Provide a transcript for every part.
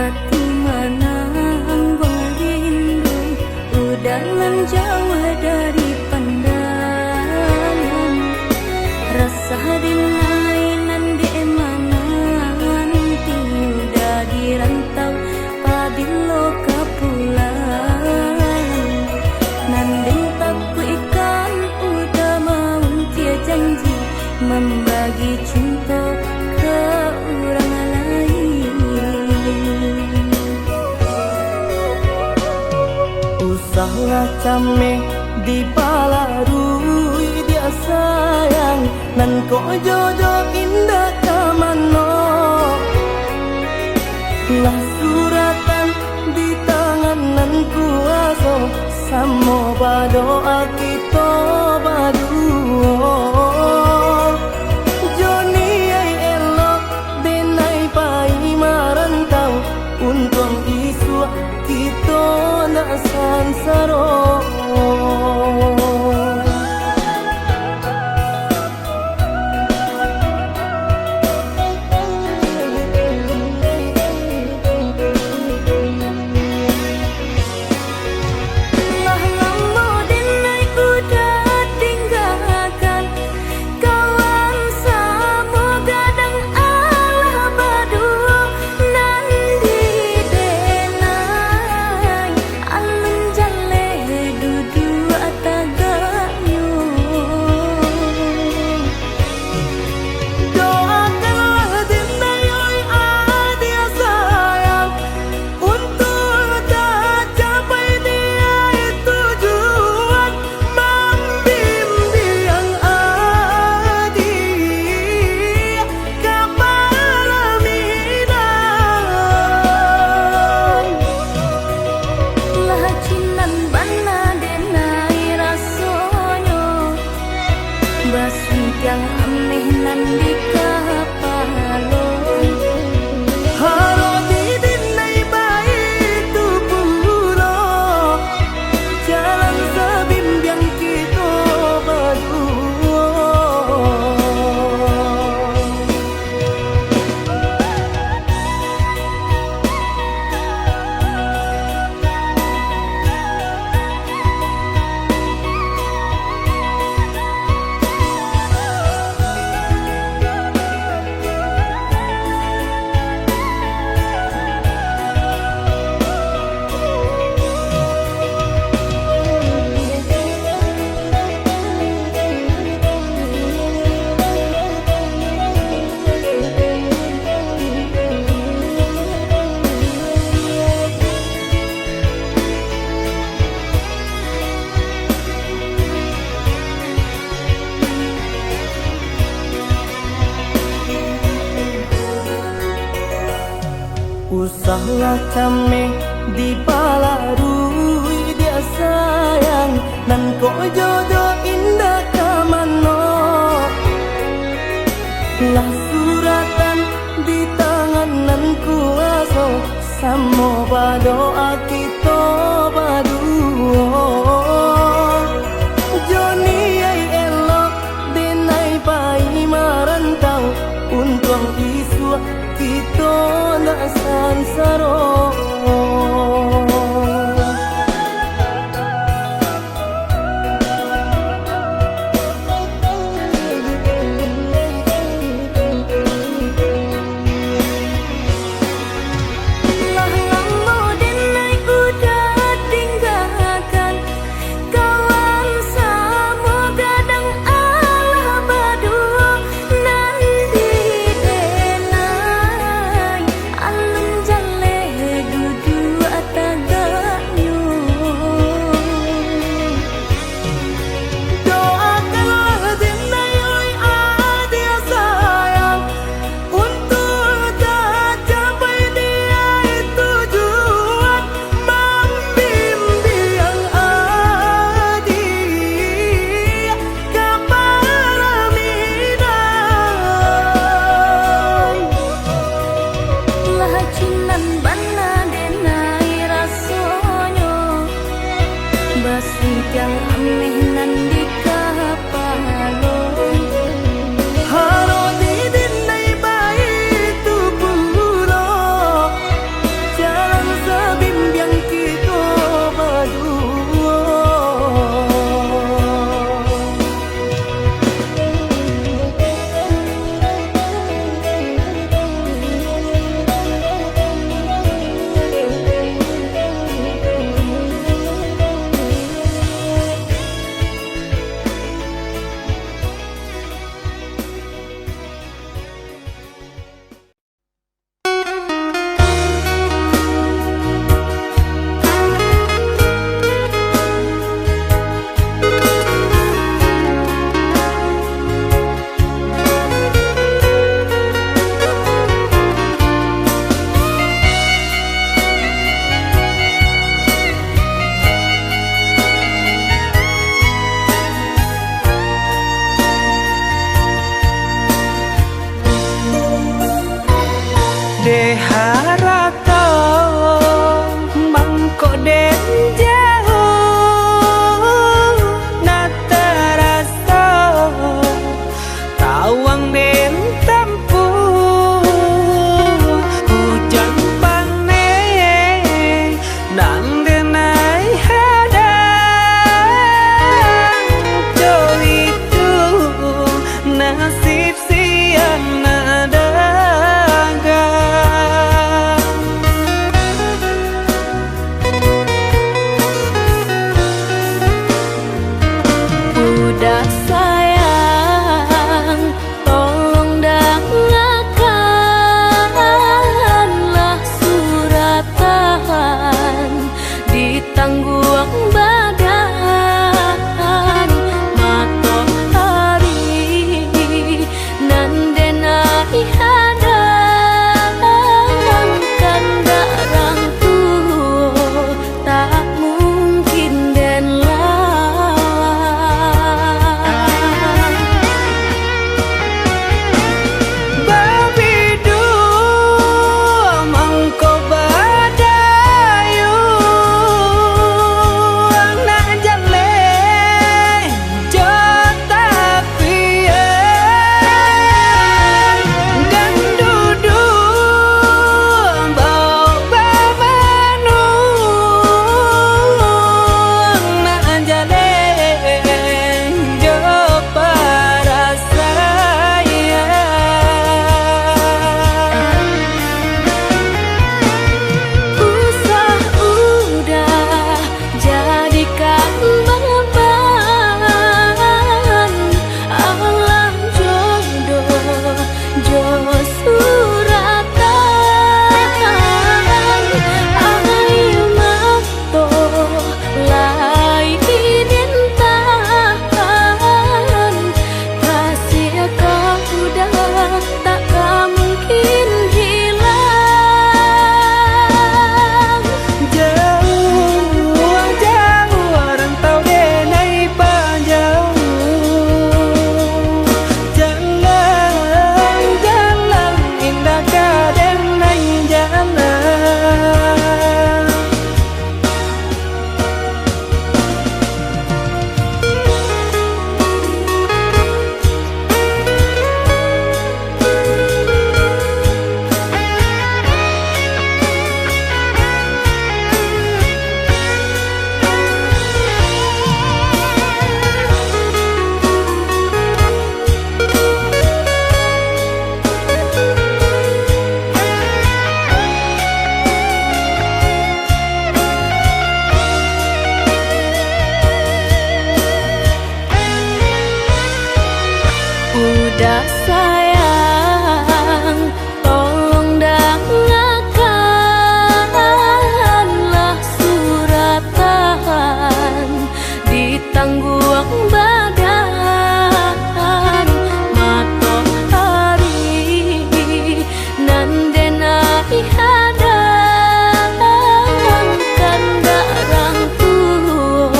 hati menang rindu udah menjauh dari pandangan rasa dilainan di emangan tiudah di rantau pabilo kepulang nanding takku ikan udah mau tia janji membagi cinta ke orang lain. Usahlah came di palarui dia sayang nan ko jodoh indah kamano lah suratan di tangan nan kuaso samo badoa kita baduo Joni ay elok denay pai marantau untung isu kita na sansaro yang aneh nan di kapalo halo di dinai baik tu pulo jalan sebimbiang kita berdua Usahlah came di palarui dia sayang nan ko jodoh indah kamano lah suratan di tangan nan kuaso samo badoa kita baduo Joni ay elok denay pai marantau untung isu kita na sansaro Alun jale dudu atang de harato mangko den jauh na terasa tawang den tempuh hujan panen nan denai hadang do itu nasib sian nada udah sayang, tolong dengarkanlah suratan ditangguang badan matahari nan denai hadang kandarang tuh tak mungkin den udah sayang, tolong dengarkanlah suratan ditangguang badan matahari nan denai hadang kandarang tuh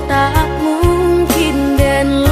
tak mungkin den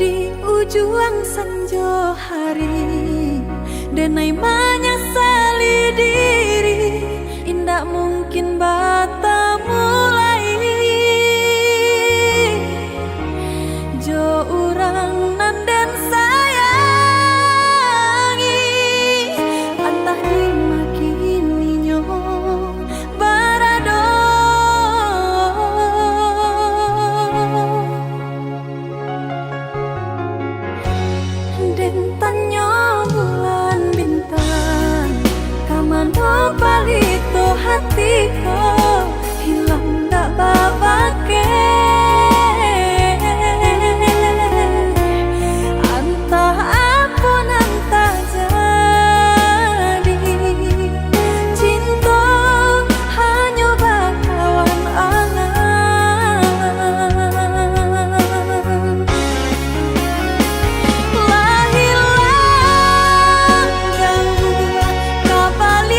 Di ujung senja hari, denai menyesali diri, indak mungkin bata mulai. Jo urang nan den sayangi, antah dimakini nyo barado. Den tanyo bulan bintang, kamano palito hatiko, hilang dak babake. Antah apun antah jadi, cinta hanya bakawan angan.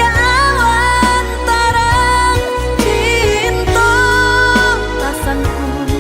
Awan tarang cinta, rasanku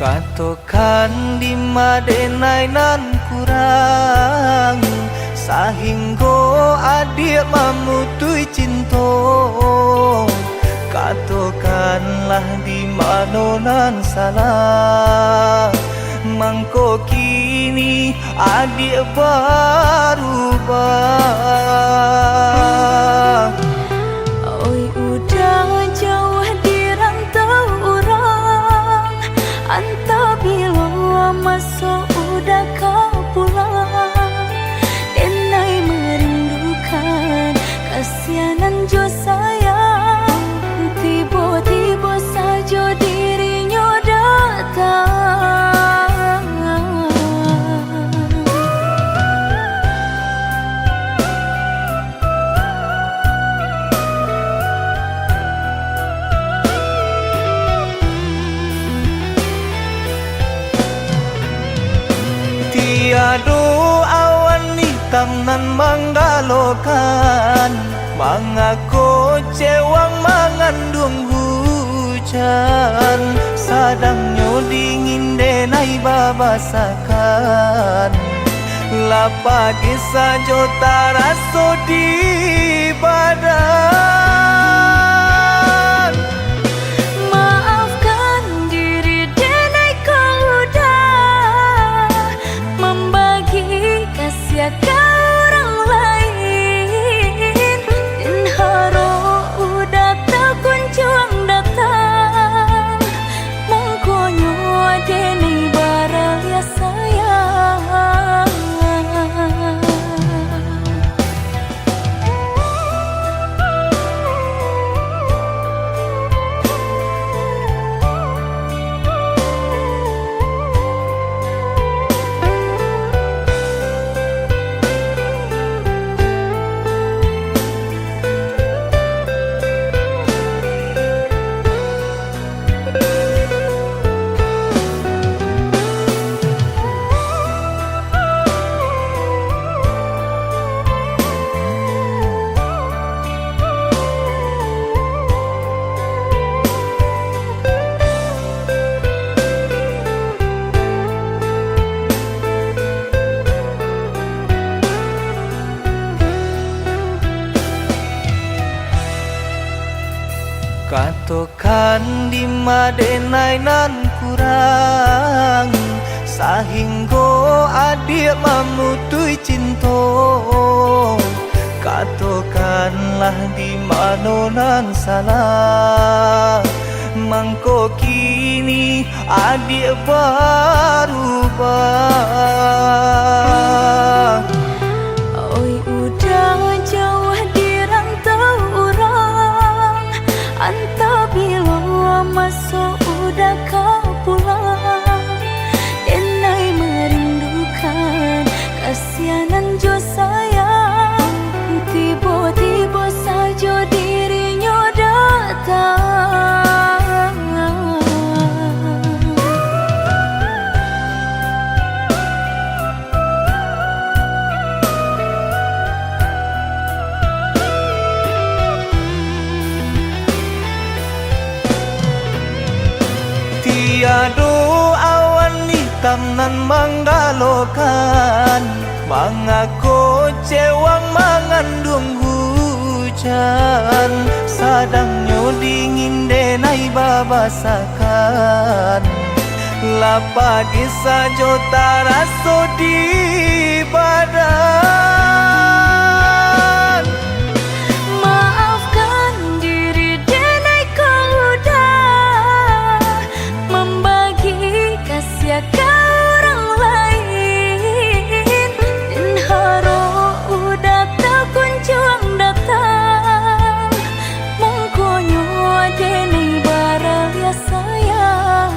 Katokan di madenai nan kurang sahingga adik mamutui cinta. Katokanlah di mana nan salah, mangko kini adik berubah. Oi udah jauh di rantau orang, antau bila masuk udah kau pulang. Denai merindukan kasihanan jo sayang, tiba-tiba saja dirinya datang. Tiada awan hitam nan menggalokan, mengaku cewang mengandung hujan. Sadangnya dingin denai babasakan, lapagi saja taraso di badan. Maafkan diri denai kau udah membagi kasih ke orang lain, dan haro udah tak kunjung datang. Mengkonyo denai baral ya sayang. Katokan di madenai nan kurang sahingga adik mamutui cinta. Katokanlah di mana nan salah, mangko kini adik berubah. Oi udah jauh di rantau orang, antau bila masuk udah kau pulang. Denai merindukan kasihanan jo sayang, tiba-tiba saja dirinya datang. Tiada awan hitam nan menggalokan, mengaku cewang mengandung hujan. Sadangnya dingin denai babasakan, lapagi saja taraso di badan. Maafkan diri denai kau udah membagi kasih ke orang lain, dan haro udah tak kunjung datang. Mengkonyo denai baral ya sayang.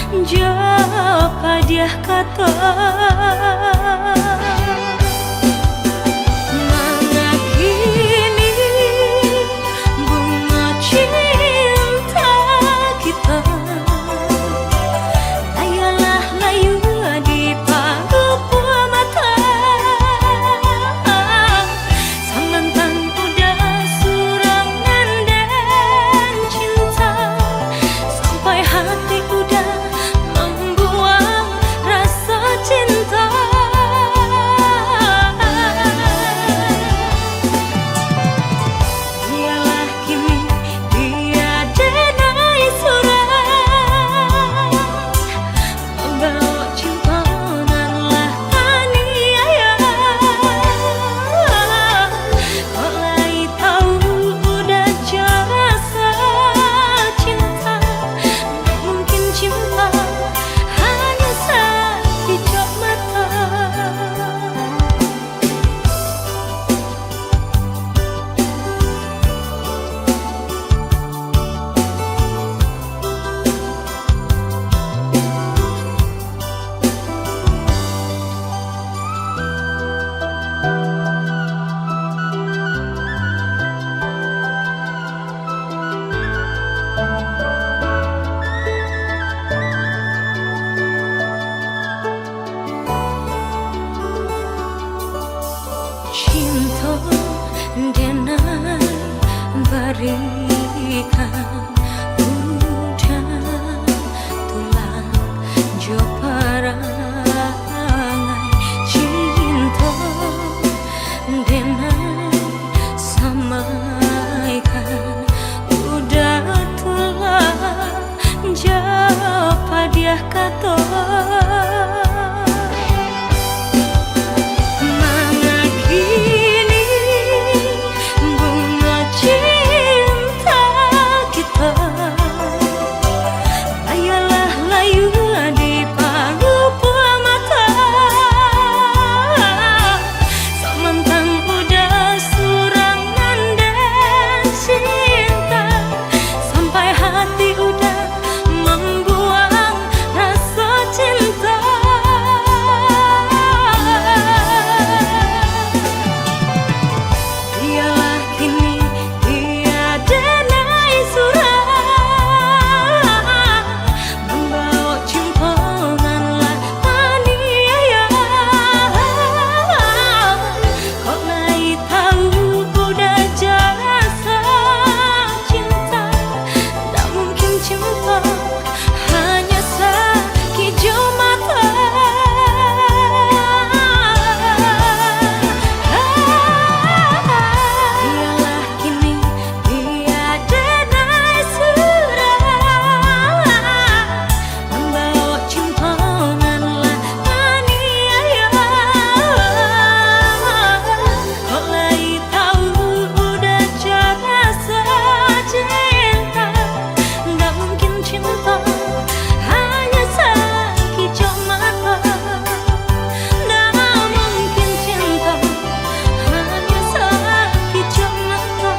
Japa dia kata mengakini bunga cinta kita layalah layu di paruh mata samantang udah surangan dan cinta sampai hati udah membuang rasa cinta. Dialah kini tiada nai surat membawa cimpaanlah aniaya. Mulai tahu udah jasa cinta, mungkin cinta hanya sekejap mata. Cinta denai berikan udah tulang jo parangai. Cinta denai samaikan udah tulang japa dia kata mengakini bunga cinta kita layalah layu di paruh mata samantang udah surangan dan cinta sampai hati udah membuang rasa cinta. Dialah kini tiada nai surat membawa cimpaanlah aniaya. Kau nai tahu udah jasa cinta, tak mungkin cinta hanya sekejap mata. Dialah kini tiada nai surat membawa cimpaanlah aniaya. Kau lai tahu udah jasa cinta, tak mungkin cinta hanya sekejap mata. Tak mungkin cinta hanya sekejap mata.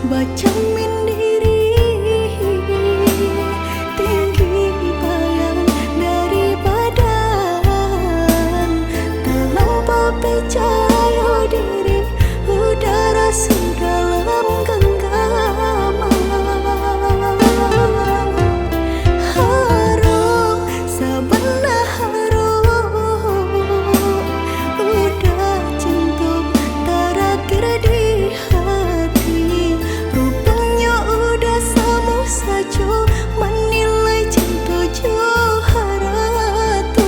Baca mandiri tinggi bayang dari badan terlampau percaya diri udara dalam genggaman harum sebelah harum udah cinta terakhir di hati. Rupanya udah sama saja menilai cinta johara tu.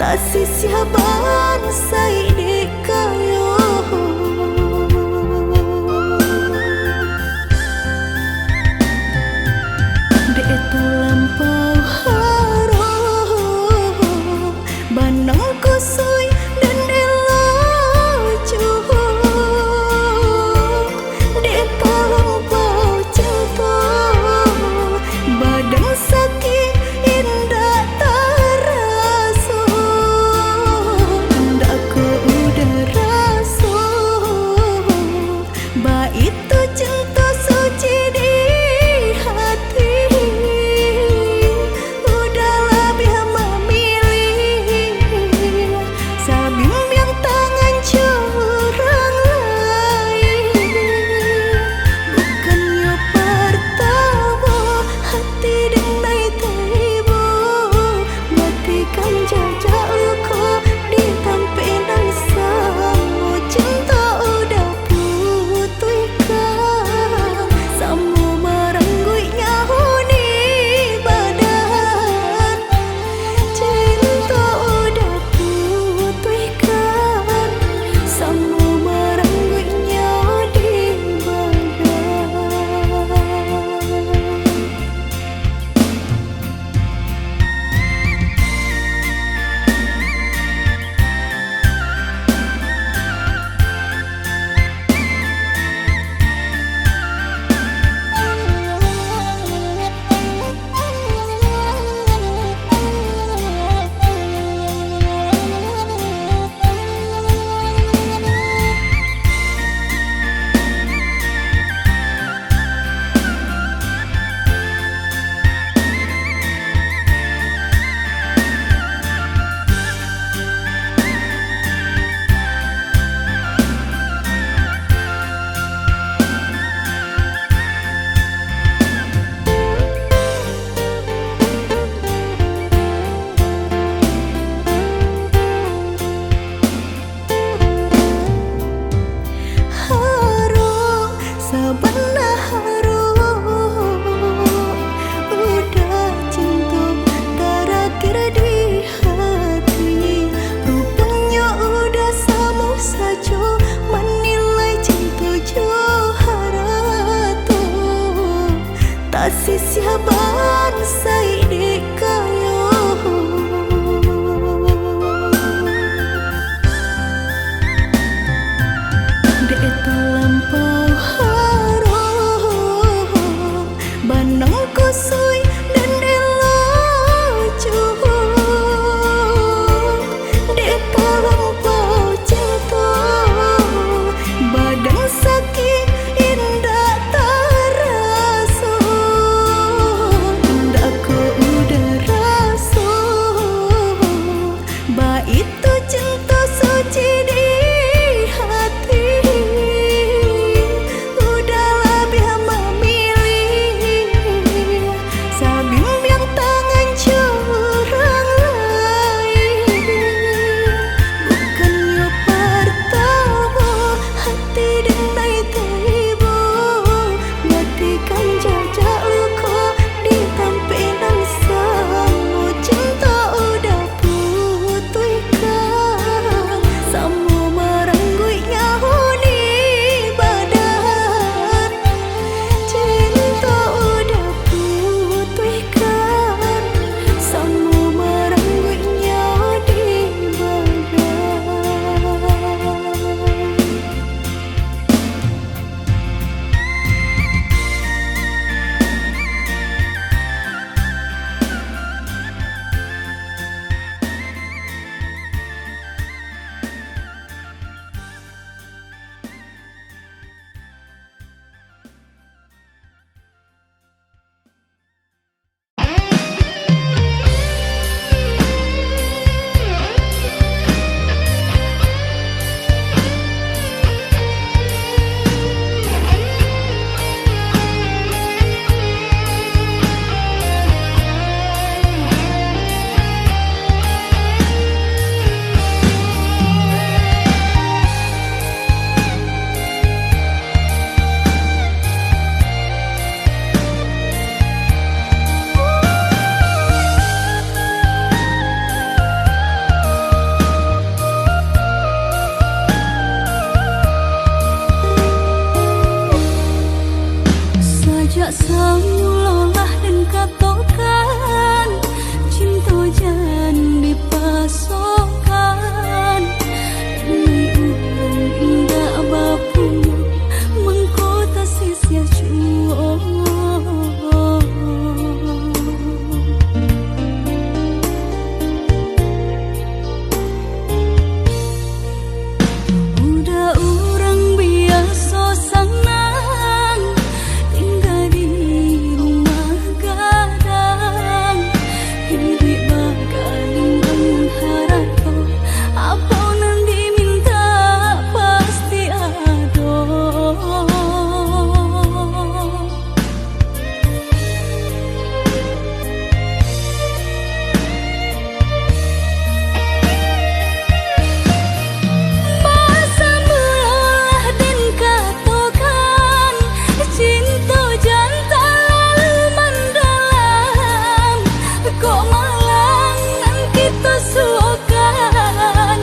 tak sisiaban sai dekayo dek lampau haro banang kusui dan elo dek lampau cinta badan sakit indah taraso ndak ku udah raso ba itu cinta suci di hati udah lebih memilih sabim yang tangan curang lain bukannya pertama hati denai taibo matikan jajak luka di tampilan samo cinta udah putihkan samo merenggui nyahuni badan cinta udah putihkan samo merenggui nyawa di badan. Haro sabana haro udah cinta terakhir di hati rupanya udah sama saja menilai cinta joharato tak sisiaban sai dekayo dek lampau haro banang kusui dan elo dek lampau cinta badan sakit indah taraso ndak ku udah raso ba itu cinta suci di hati udah lebih memilih sabim yang tangan curang lain bukannya pertama hati denai taibo matikan jajak luka di tampilan samo cinta udah putihkan samulolah dan katokan cinta jan dipasokan demi ulun indah bapu mengkota sisia cuo. Udah orang biasa senang tinggal di rumah gadang hidup bakaling mengharap apa nan diminta pasti ada. Masa mula dan katokan cinta jantan lalu mendalam kok malang kita suakan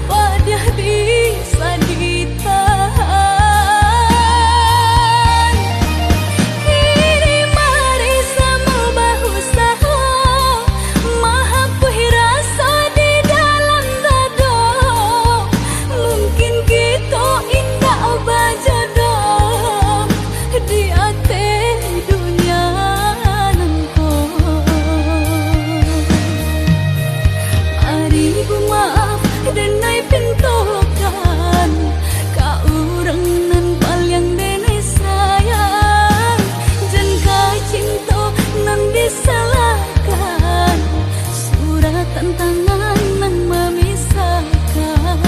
pada bisa ditahan. Kini mari sama bahu saho mahapuhi rasa di dalam dado mungkin kita indah bajodoh di ate dunia nangko. Mari bu maaf dan nai pintokan ka urang nan paling denai sayang jan ka cinta nan disalahkan surat tantangan nan memisahkan.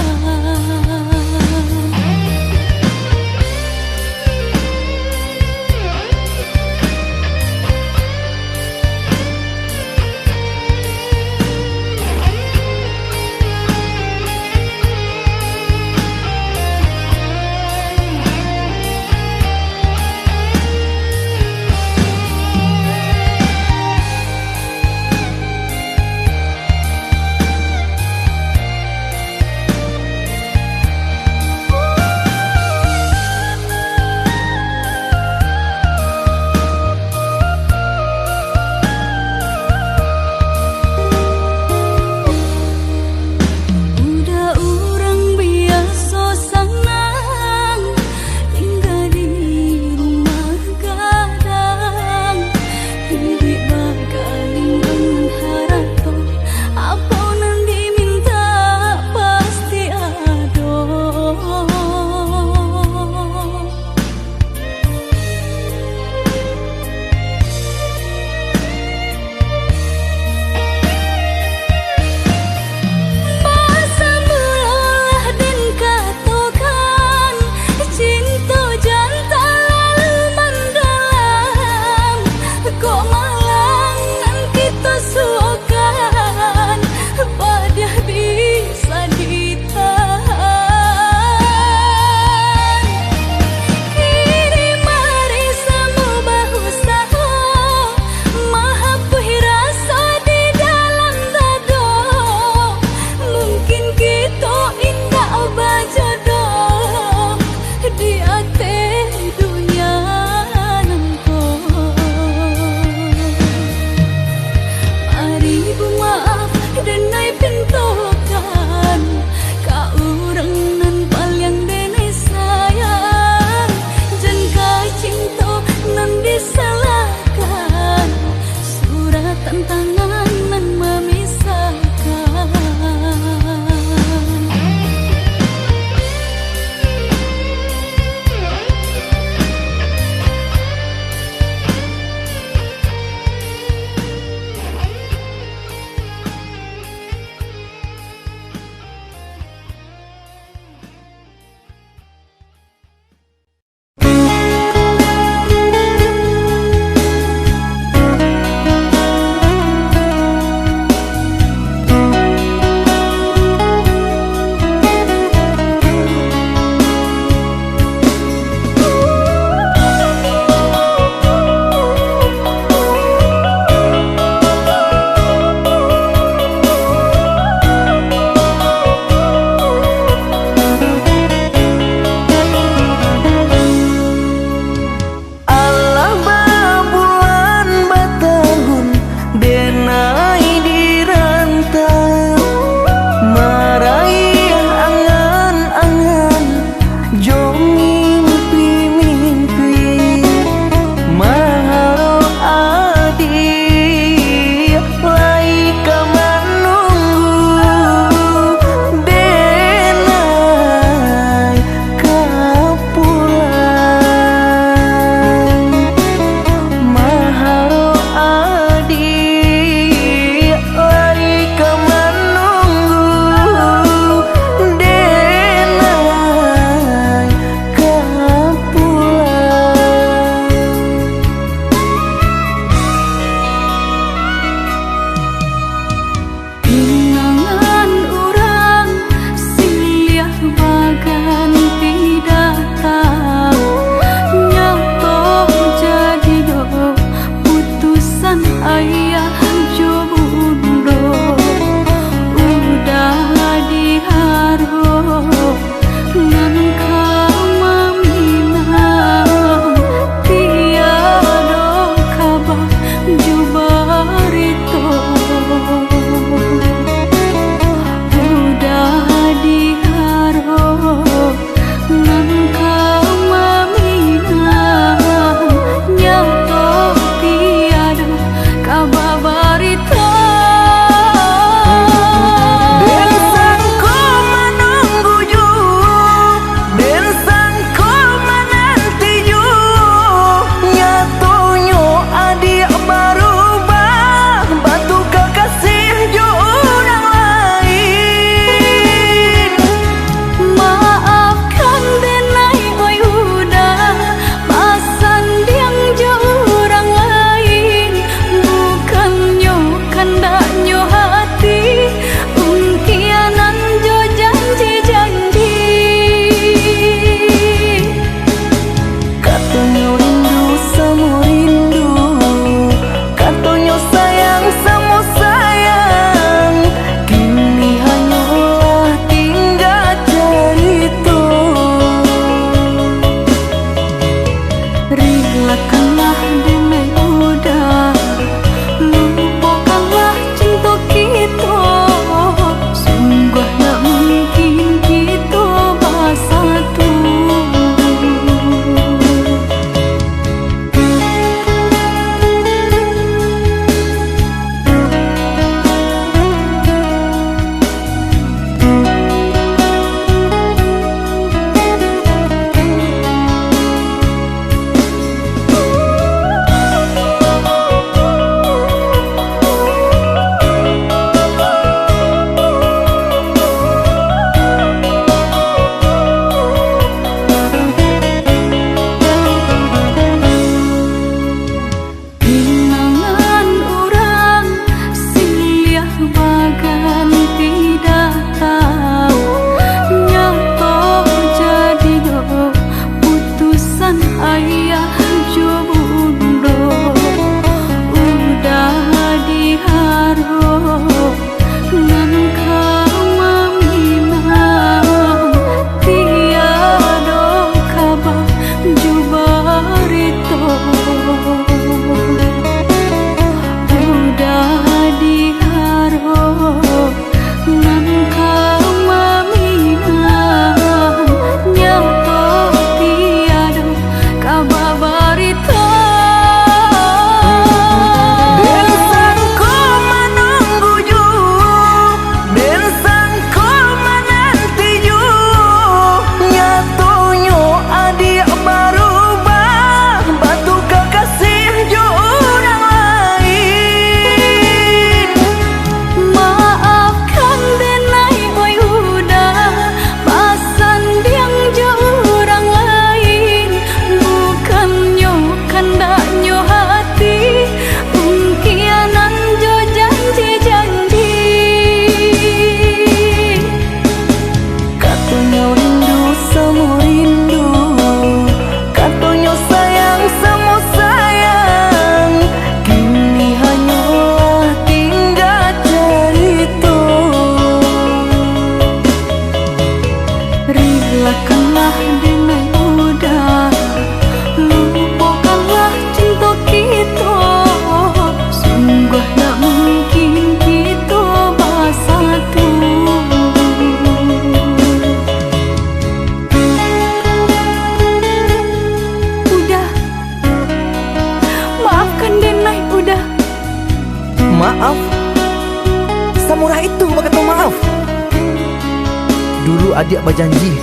Dulu adik berjanji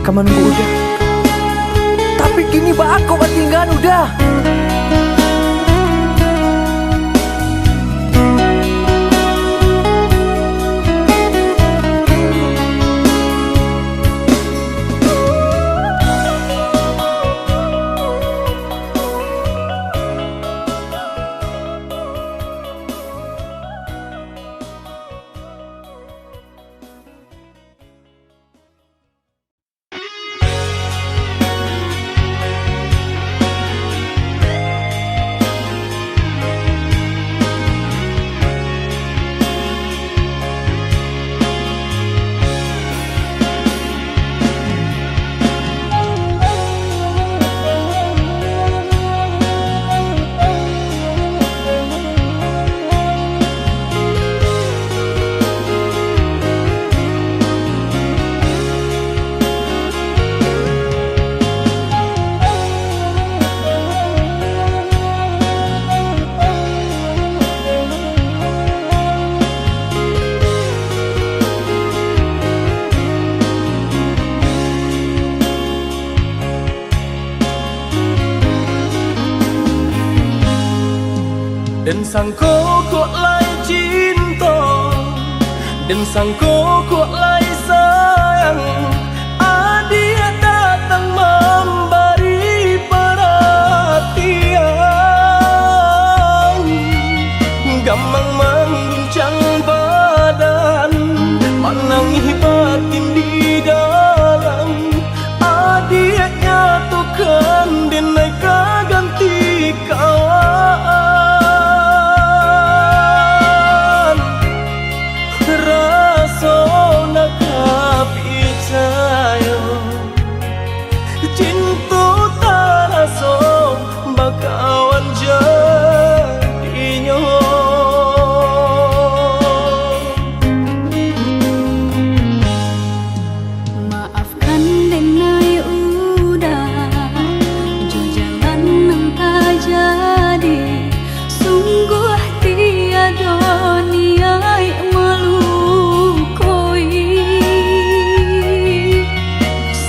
kamu nunggu udah, tapi kini bah aku tinggal udah. Dan sang kok lai cinta, dan sang kok lai sayang. Adia datang memberi perhatian, gamang mengguncang badan, menangis batin di dalam. Adia nyatukan denai ganti kawan. Cinta taraso bakawan jadinya. Maafkan denai udah jo jalan nang tak jadi. Sungguh tiada niat melukoi.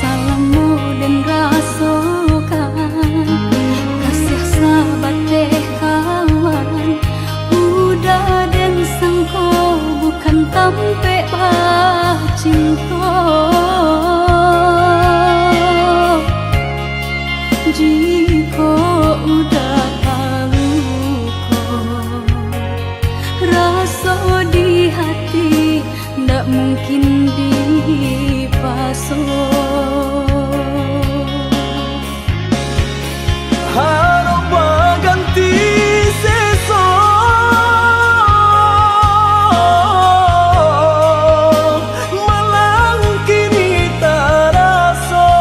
Salamu dan rasakan kasih sahabat deh kawan. Udah dan sangko bukan tampe bah cinta. Jika udah tahu kok rasa di hati ndak mungkin dipasok. Harap ganti sesok, malang kini taraso.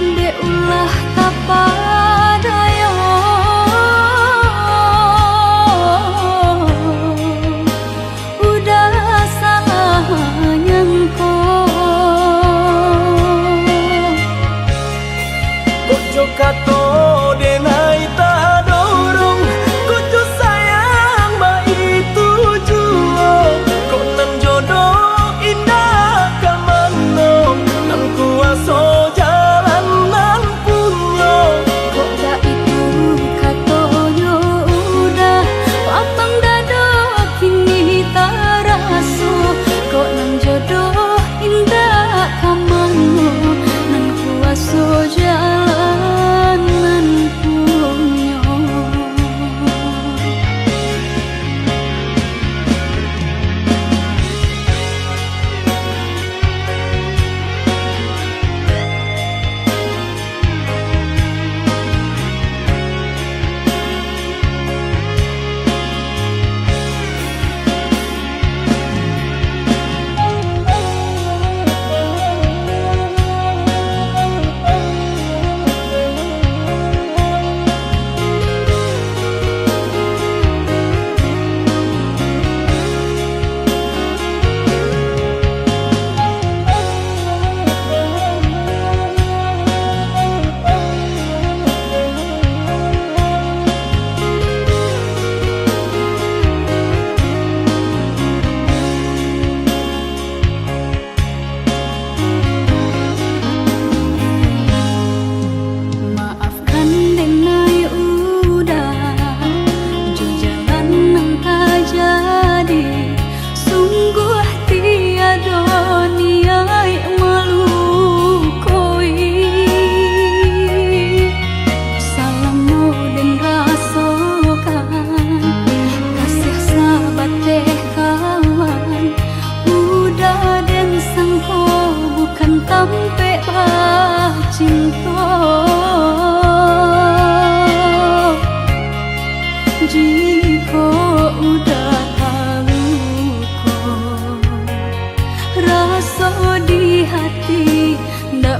De ulah tapadaya udah salah nyangko.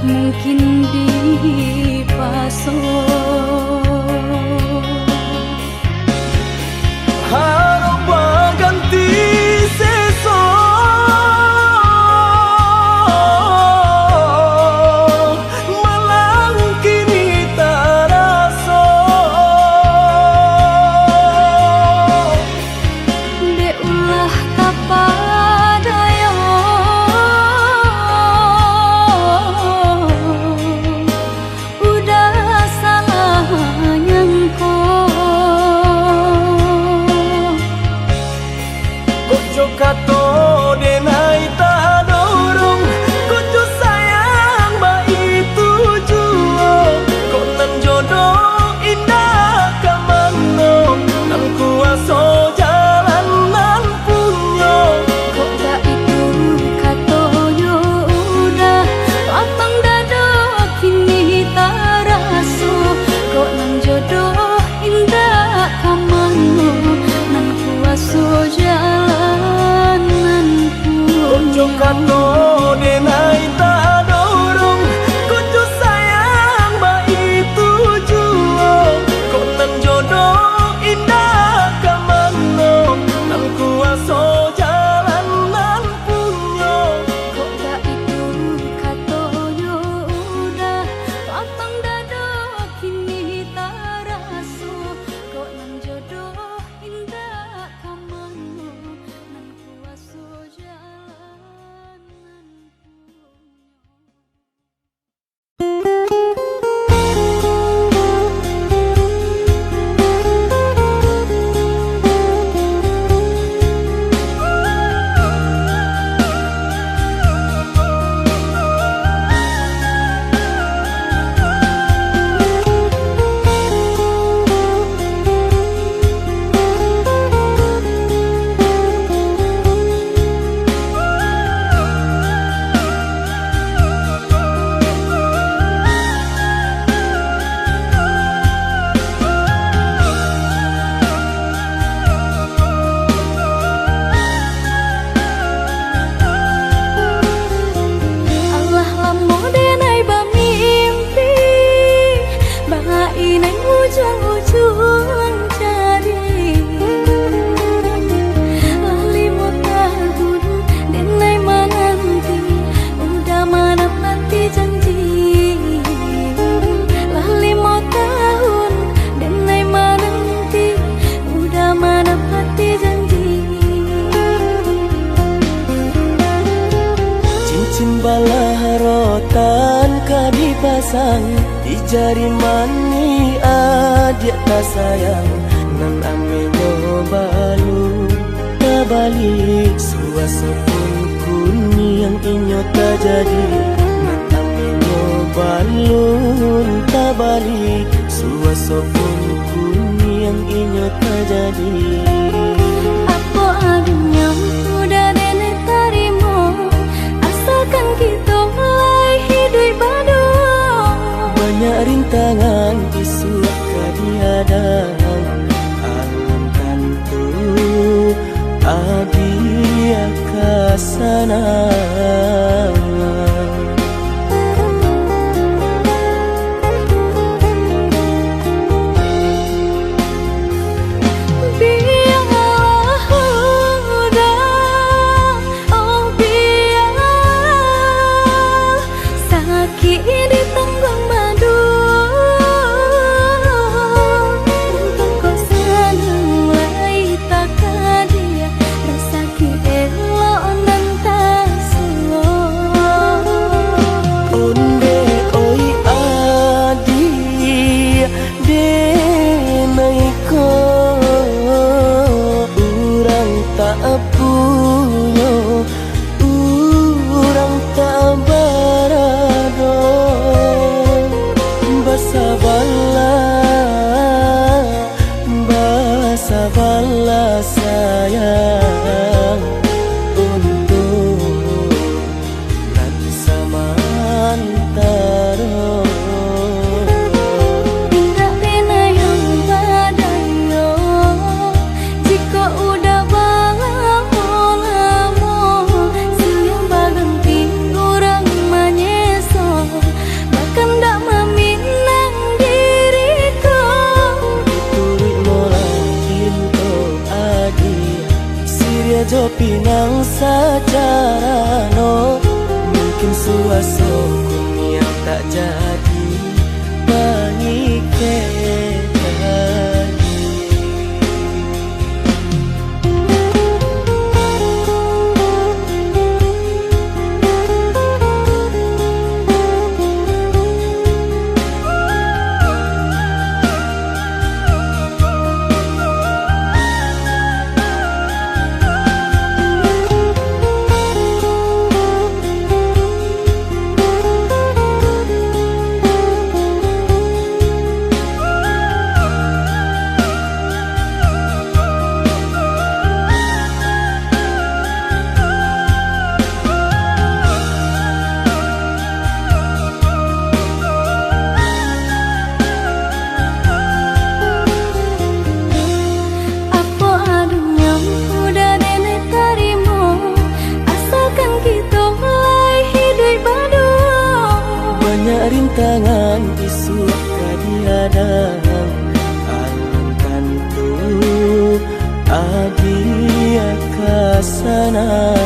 mungkin dipasok. Harap ganti sesok, malang kini tak rasa. Dek ulah kapadayo, udah salah nyangko. Kojo kato denai tak dorong, kojo sayang ba itu juo. Kok nan jodoh indah kamano, nan kuaso jalan nan punyo. Kok gak itu katoyo udah lapang dado kini tak raso. Kok nang jodoh indah kamano, nan kuaso jalan nan Kojo punyo. kato denai tak dorong, kojo sayang ba itu juo. Kok nan jodoh indah kamano, nan kuaso jalan nan punyo. Kok gak itu katoyo udah lapang dado kini tak raso. Kok nang jodoh indah kamano, nan kuaso jalan nan punyo. Allah lamo denai ba mimpi, ba inai ujung-ujung cari. Lali mau tahun denai menanti, udah menepati janji. Lali mau tahun denai menanti, udah menepati janji. Cincin balah rotan ka dipasang di jari mani adik tak sayang, nan amenyo balu tabalik suaso pun kuni yang inyo tak jadi, nan amenyo balu tabalik suaso pun kuni yang inyo tak jadi. Apa adanya udah nenek tarimo, asalkan kita mulai hidup baru. Banyak rintangan isu kadihadang, alam tentu adia kasana. Biarlah udah, oh biar sakit ditanggung madu. Untung kau senang lai tak dia, rasa elok nan tak slow. Onde oi adi denai ko urang tak puyo, urang tak barado. Basa bala sayang untuk nanti samantara. Indah pena yang badayo, jika udah balang jo pinang sajarano, mungkin suasana yang tak jadi mengikat. Rintangan isu kadiadang alangkan tu adia kasana.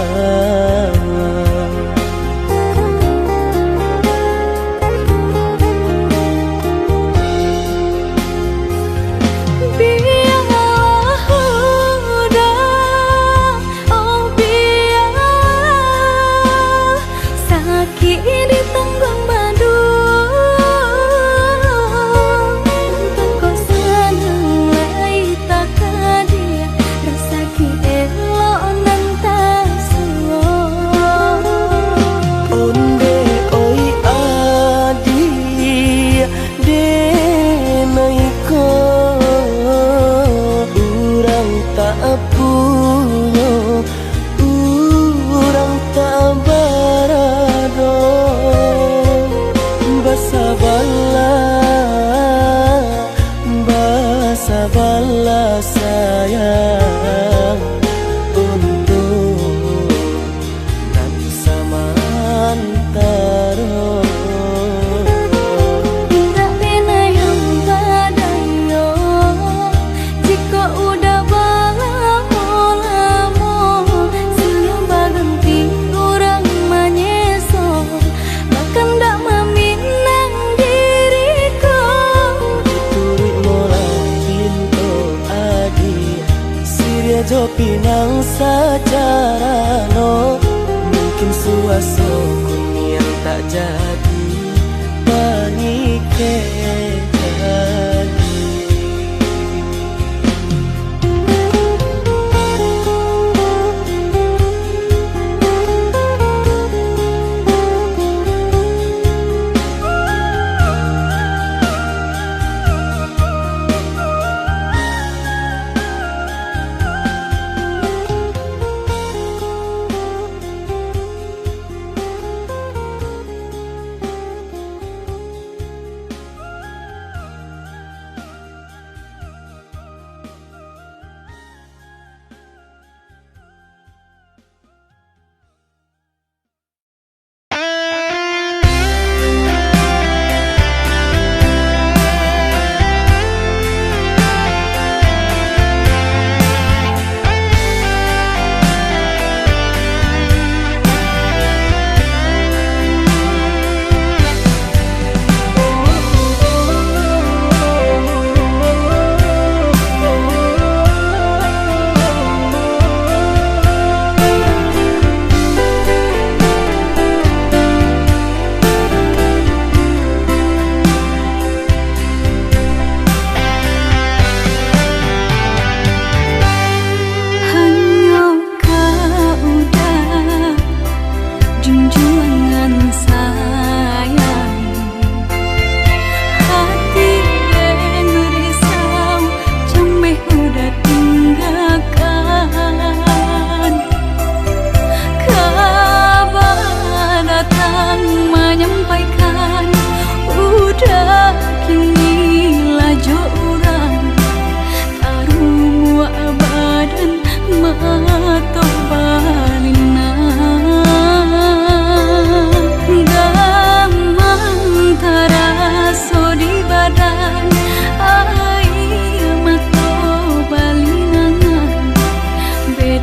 Sabarlah sayang untuk nanti samantara. Tak pernah yang badayo jika udah lamo siang baganti orang menyeso bahkan tak meminang diriku. Turik mola pintu adi Siria jo pinang sajarano, mungkin suasana yang tak jadi mengikat.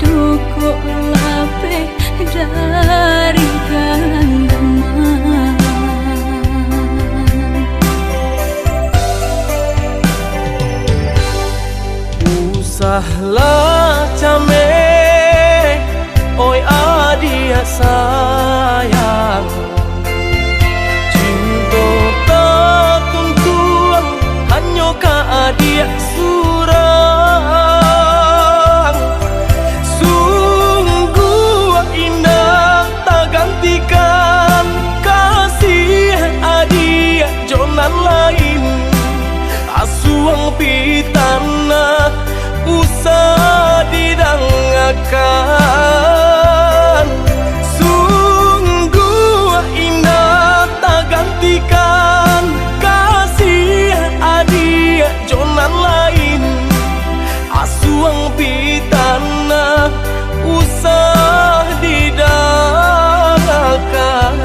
duko lape dari genggaman. Usahlah came, oi adia sayang, cinta tak tuntuan hanya ka adia surang. Sungguh indah tak gantikan kasih adia jonan lain, asuang pitana usah didangakan. Sungguh indah tak gantikan kasih adia jonan lain, asuang pitana usah didangakan.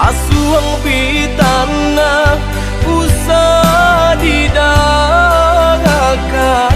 Asuang pitana usah didangakan.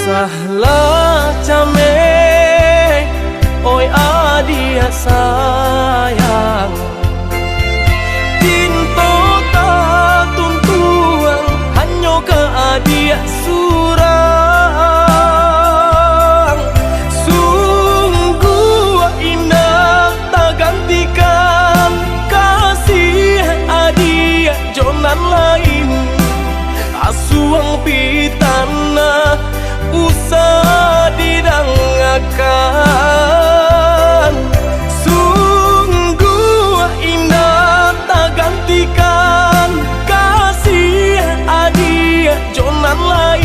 Usahlah came, oi adia sayang, cinta tak tuntuan hanya ka adia surang. Sungguh indah tak gantikan kasih adia jonan lain, asuang pitana usah didangakan. Sungguh indah tak gantikan kasih adia jonan lain,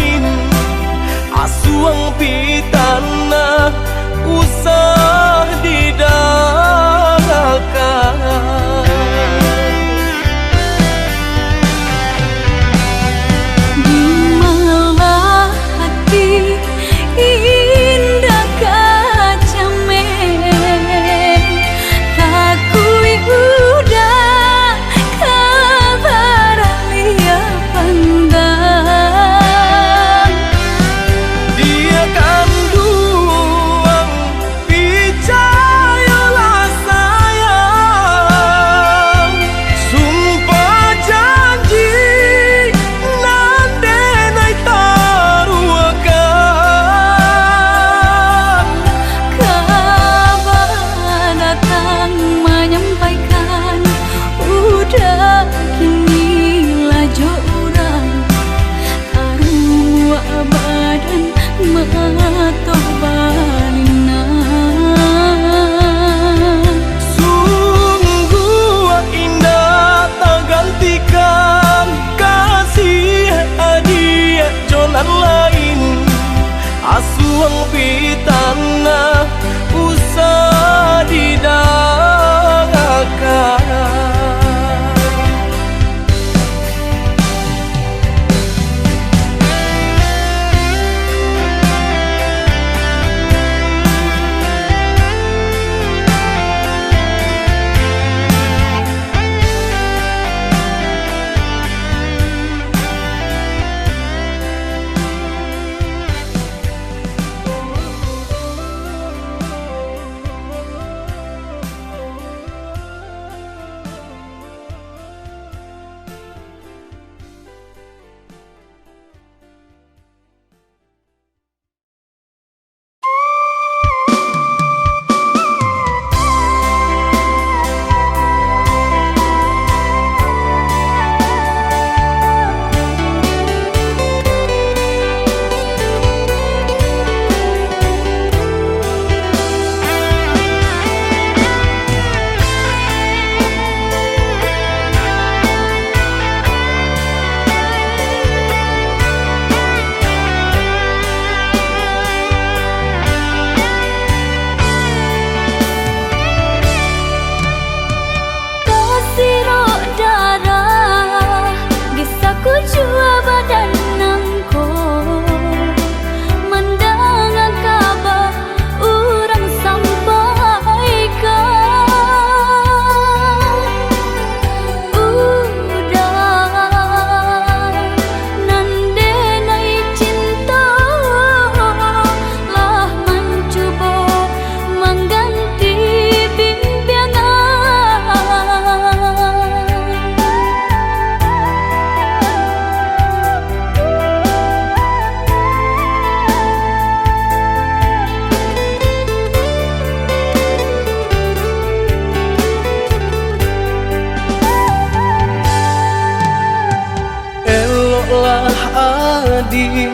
adi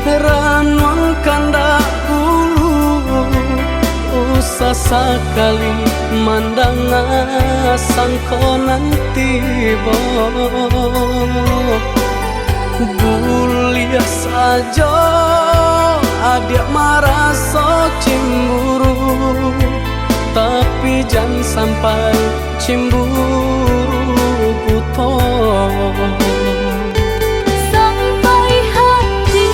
ranuang kandak bulu usah sekali mandang sangko nanti bo buliah saja adik merasa cemburu tapi jangan sampai cemburu buto sampai hati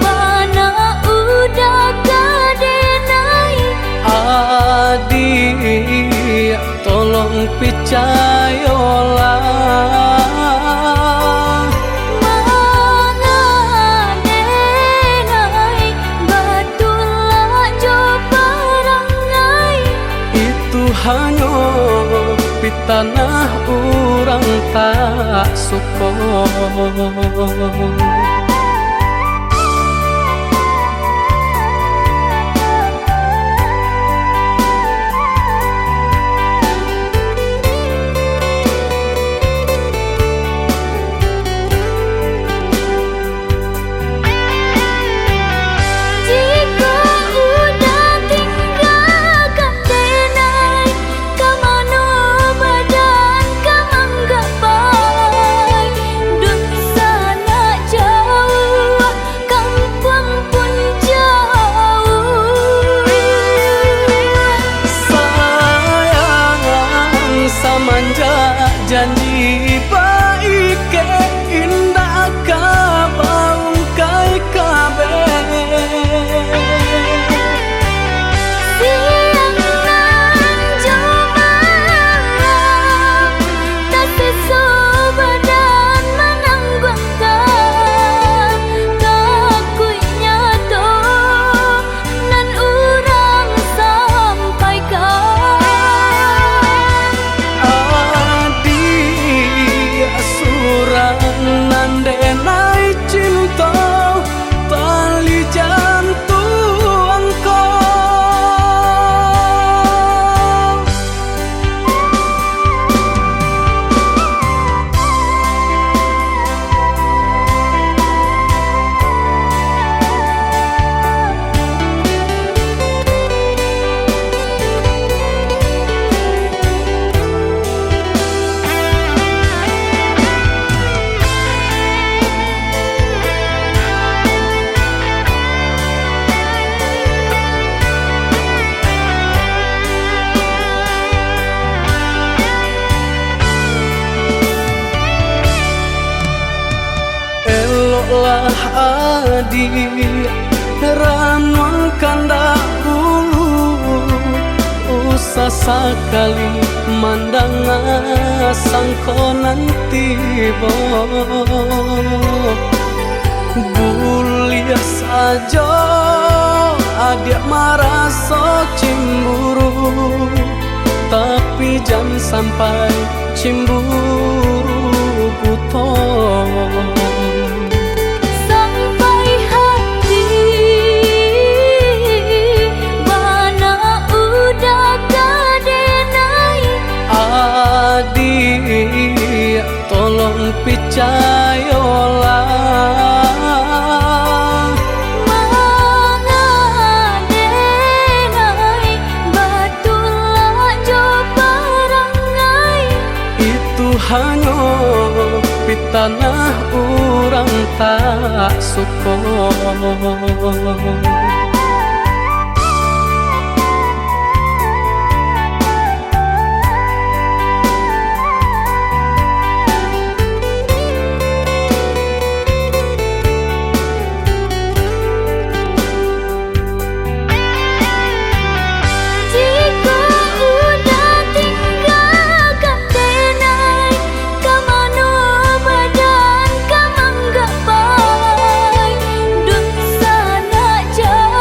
mana udah kadenai adik tolong percayalah hanya di tanah orang tak suka. Janji baik ke indah kabaung kai kabe siang nan jumalang tak sesobadan menanggungkan kakunya to nan urang sampaikan nandenai cinta tali jantung kau lah adik ranuang kandak bulu usah sekali mandang sangko nanti bo buliah saja adik merasa cemburu tapi jangan sampai cemburu buto adik tolong percayalah mengadenai batulah jo perangai itu hanya di tanah orang tak suka. Jauh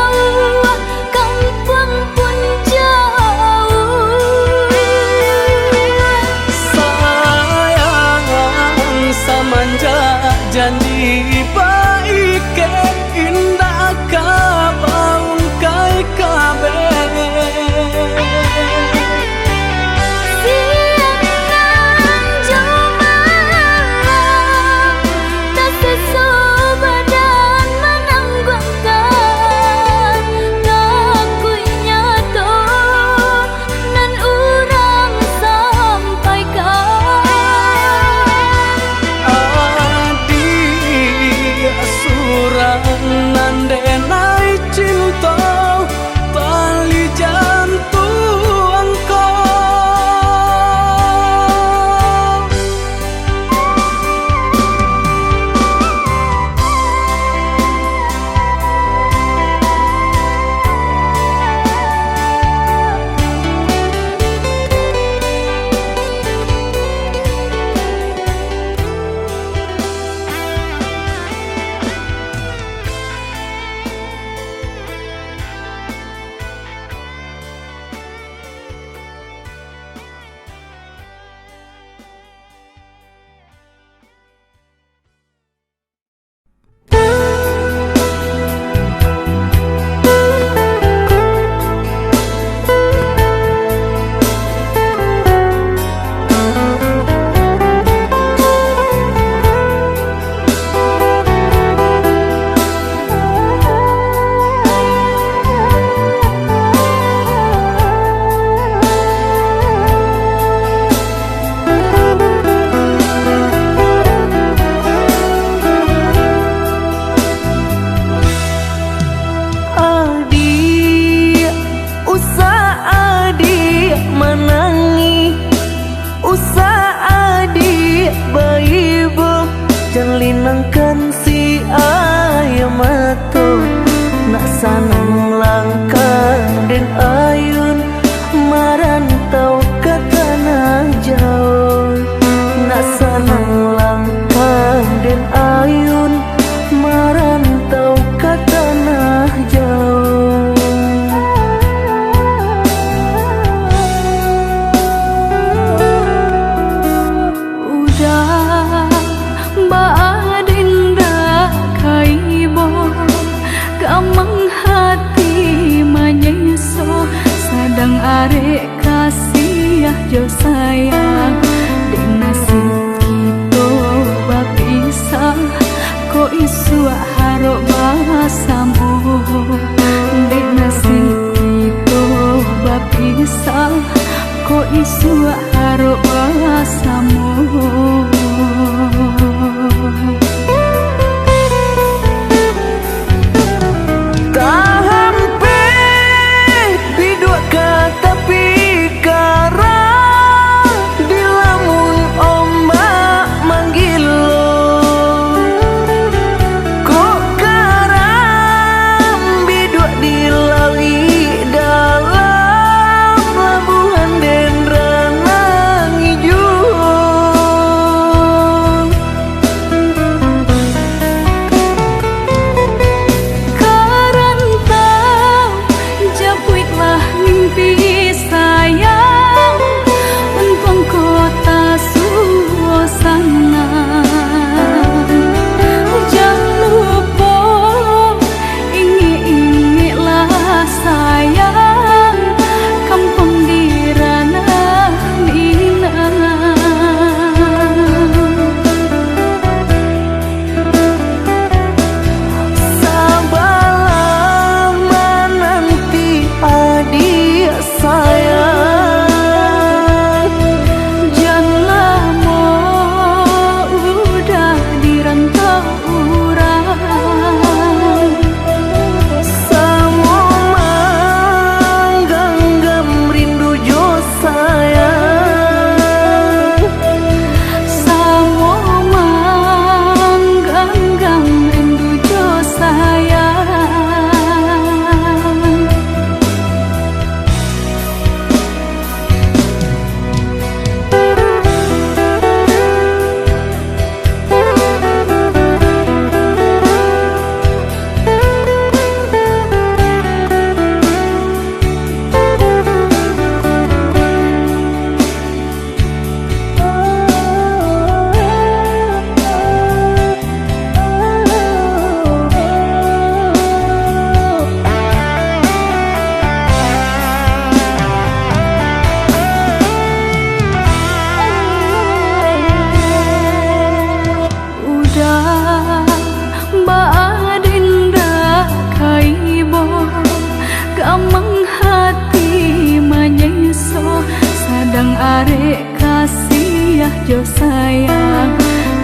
kasih jo sayang.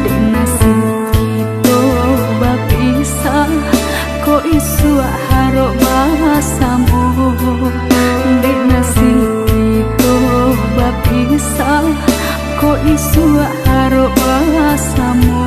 Di nasib kita bapisah, kok isu harok bahasamu. Di nasib kita bapisah, kok isu harok bahasamu.